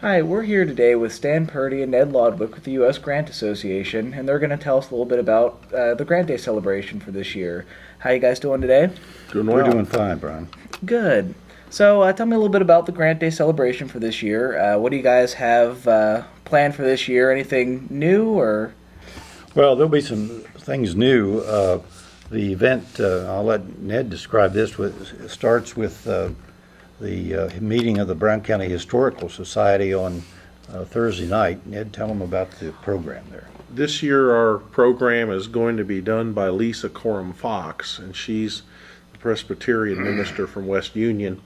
Hi, we're here today with Stan Purdy and Ned Lodwick with the U.S. Grant Association, and they're going to tell us a little bit about the Grant Day celebration for this year. How you guys doing today? Doing We're well. doing fine, Brian. Good. So tell me a little bit about the Grant Day celebration for this year. What do you guys have planned for this year? Anything new or? Well, there'll be some things new. The event, I'll let Ned describe this, starts with the meeting of the Brown County Historical Society on Thursday night. Ned, tell them about the program there. This year our program is going to be done by Lisa Coram Fox, and she's the Presbyterian minister from West Union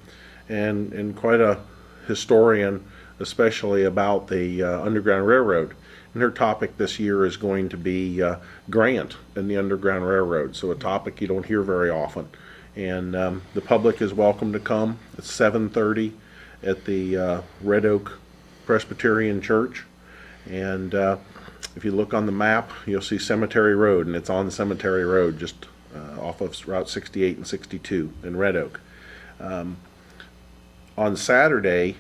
and quite a historian, especially about the Underground Railroad. And her topic this year is going to be Grant and the Underground Railroad, so a topic you don't hear very often. And the public is welcome to come. It's 7:30 at the Red Oak Presbyterian Church. And if you look on the map, you'll see Cemetery Road, and it's on Cemetery Road, just off of Route 68 and 62 in Red Oak. On Saturday,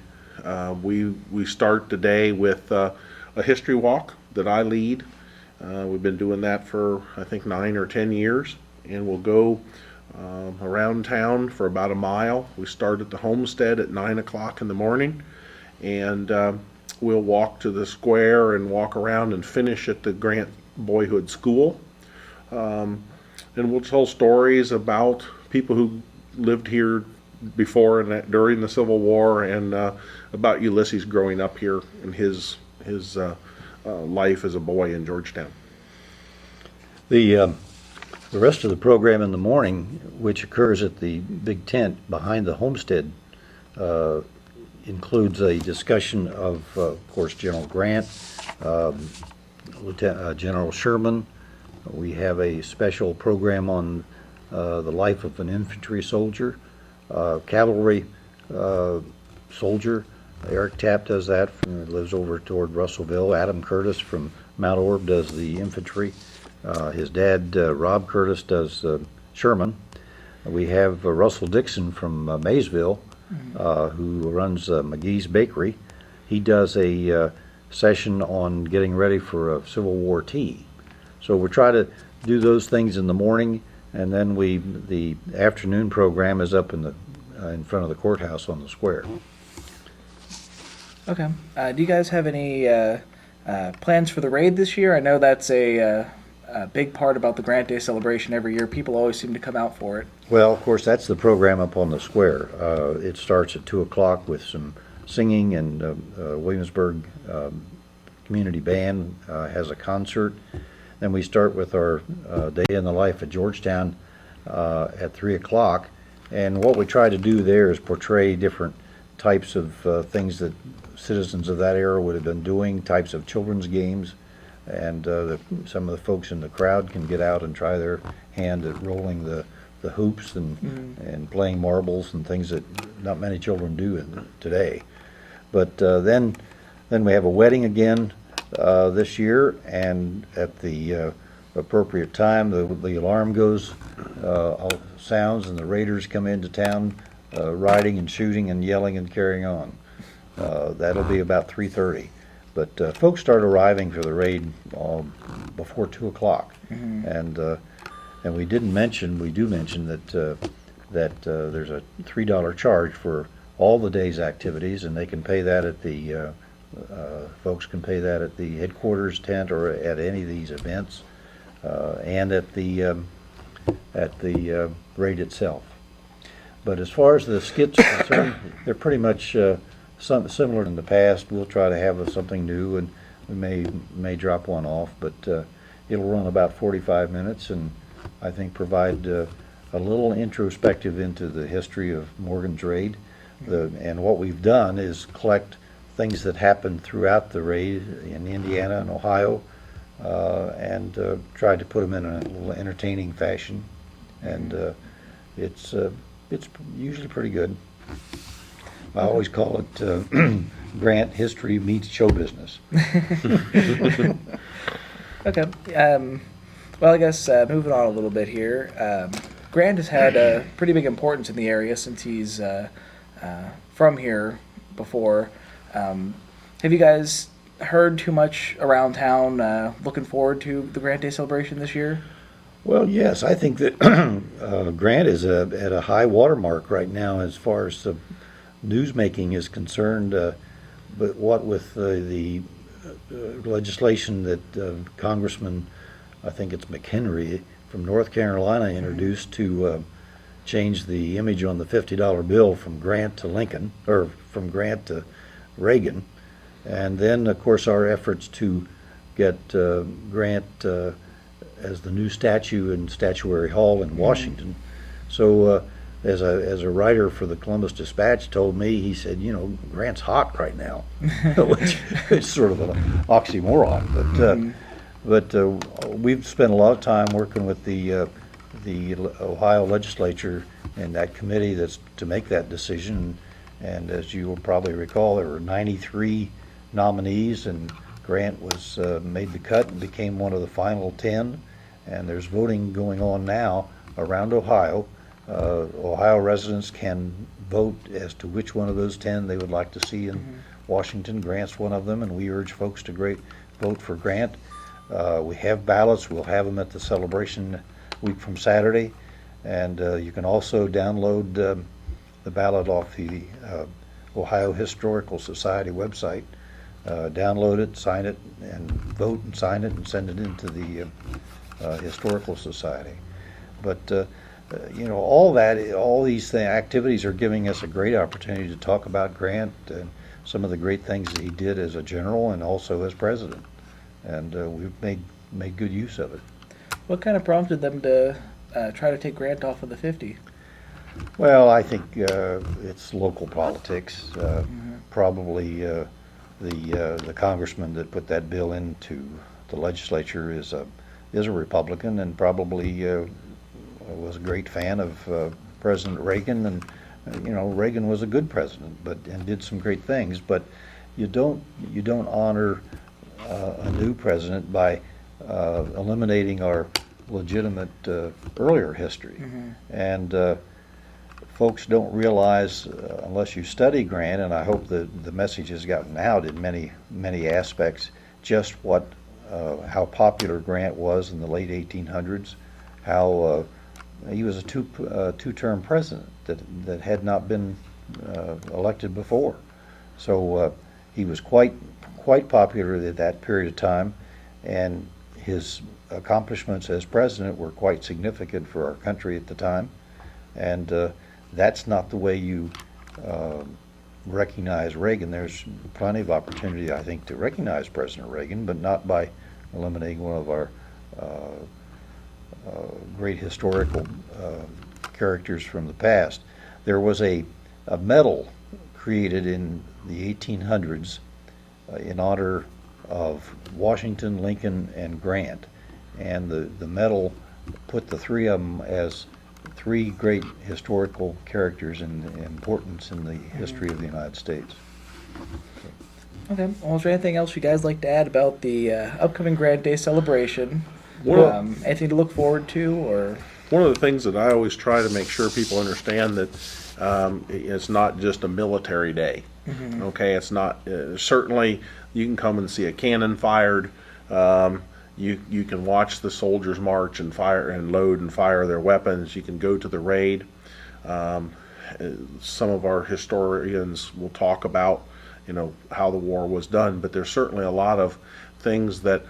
we start the day with a history walk that I lead. We've been doing that for, I think, 9 or 10 years, and we'll go around town for about a mile. We start at the homestead at 9 o'clock in the morning, and we'll walk to the square and walk around and finish at the Grant Boyhood School. And we'll tell stories about people who lived here before and during the Civil War, and about Ulysses growing up here and his life as a boy in Georgetown. The rest of the program in the morning, which occurs at the big tent behind the homestead, includes a discussion of course, General Grant, General Sherman. We have a special program on the life of an infantry soldier, cavalry soldier. Eric Tapp does that, lives over toward Russellville. Adam Curtis from Mount Orb does the infantry. His dad, Rob Curtis, does Sherman. We have Russell Dixon from Maysville, who runs McGee's Bakery. He does a session on getting ready for a Civil War tea. So we try to do those things in the morning, and then the afternoon program is up in front of the courthouse on the square. Okay. Do you guys have any plans for the raid this year? I know that's a big part about the Grant Day celebration every year. People always seem to come out for it. Well, of course, that's the program up on the square. It starts at 2 o'clock with some singing, and Williamsburg Community Band has a concert. Then we start with our Day in the Life at Georgetown at 3 o'clock. And what we try to do there is portray different types of things that citizens of that era would have been doing, types of children's games. And some of the folks in the crowd can get out and try their hand at rolling the hoops and playing marbles and things that not many children do today. But then we have a wedding again this year, and at the appropriate time the alarm goes, all sounds, and the raiders come into town riding and shooting and yelling and carrying on. That'll be about 3:30. But folks start arriving for the raid before 2 o'clock. And we do mention that there's a $3 charge for all the day's activities, and they can pay that at the folks can pay that at the headquarters tent or at any of these events, and at the raid itself. But as far as the skits are concerned, they're pretty much similar in the past. We'll try to have something new, and we may drop one off, but it'll run about 45 minutes, and I think provide a little introspective into the history of Morgan's raid. And what we've done is collect things that happened throughout the raid in Indiana and Ohio, and tried to put them in a little entertaining fashion, and it's usually pretty good. I always call it Grant History meets show business. Okay. Well, I guess moving on a little bit here. Grant has had a pretty big importance in the area since he's from here before. Have you guys heard too much around town looking forward to the Grant Day celebration this year? Well, yes, I think that Grant is at a high watermark right now as far as the newsmaking is concerned. But what with the legislation that Congressman, I think it's McHenry from North Carolina, introduced to change the image on the $50 bill from Grant to Lincoln, or from Grant to Reagan. And then, of course, our efforts to get Grant as the new statue in Statuary Hall in Washington. So as a writer for the Columbus Dispatch told me, he said, Grant's hot right now, which is sort of an oxymoron. But we've spent a lot of time working with the Ohio legislature and that committee that's to make that decision. And as you will probably recall, there were 93 nominees, and Grant was made the cut and became one of the final 10. And there's voting going on now around Ohio. Ohio residents can vote as to which one of those 10 they would like to see in Washington. Grant's one of them, and we urge folks to vote for Grant. We have ballots. We'll have them at the celebration week from Saturday. And you can also download the ballot off the Ohio Historical Society website. Download it, sign it, and vote and sign it and send it into the Historical Society. But all these activities are giving us a great opportunity to talk about Grant and some of the great things that he did as a general and also as president. And we've made good use of it. What kind of prompted them to try to take Grant off of the 50? Well, I think it's local politics. Probably the congressman that put that bill into the legislature is a Republican, and probably was a great fan of President Reagan. And Reagan was a good president, and did some great things. But you don't honor a new president by eliminating our legitimate earlier history. And folks don't realize, unless you study Grant, and I hope that the message has gotten out in many aspects, just how popular Grant was in the late 1800s, how he was a two-term president that had not been elected before. So he was quite popular at that period of time, and his accomplishments as president were quite significant for our country at the time. And that's not the way you recognize Reagan. There's plenty of opportunity, I think, to recognize President Reagan, but not by eliminating one of our great historical characters from the past. There was a medal created in the 1800s in honor of Washington, Lincoln, and Grant. And the medal put the three of them as three great historical characters in importance in the history of the United States. Okay. Well, is there anything else you guys like to add about the upcoming Grant Day celebration? Anything to look forward to, or? One of the things that I always try to make sure people understand that it's not just a military day. Okay, it's not. Certainly, you can come and see a cannon fired. You can watch the soldiers march and fire and load and fire their weapons. You can go to the raid. Some of our historians will talk about how the war was done, but there's certainly a lot of things that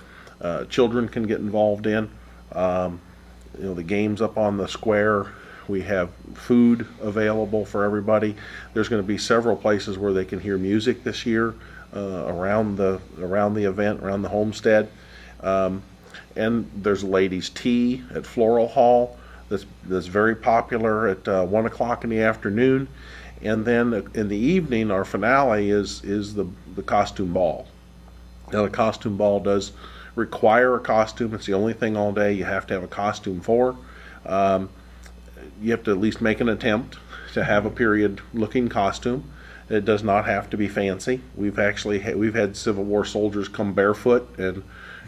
children can get involved in. The games up on the square. We have food available for everybody. There's going to be several places where they can hear music this year around the event, around the homestead. And there's ladies' tea at Floral Hall that's very popular at 1 o'clock in the afternoon. And then in the evening, our finale is the costume ball. Now, the costume ball does require a costume. It's the only thing all day you have to have a costume for. You have to at least make an attempt to have a period-looking costume. It does not have to be fancy. We've had Civil War soldiers come barefoot, and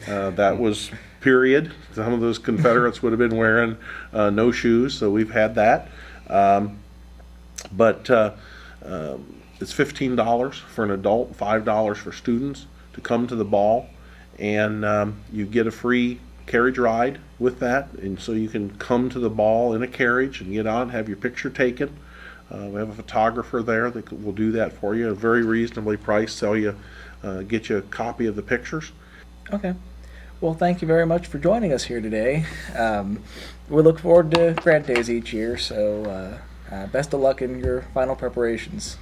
that was period. Some of those Confederates would have been wearing no shoes, so we've had that. But it's $15 for an adult, $5 for students to come to the ball, and you get a free carriage ride with that, and so you can come to the ball in a carriage and get on, have your picture taken. We have a photographer there that will do that for you, a very reasonably priced, get you a copy of the pictures. Okay. Well, thank you very much for joining us here today. We look forward to Grant Days each year, so best of luck in your final preparations.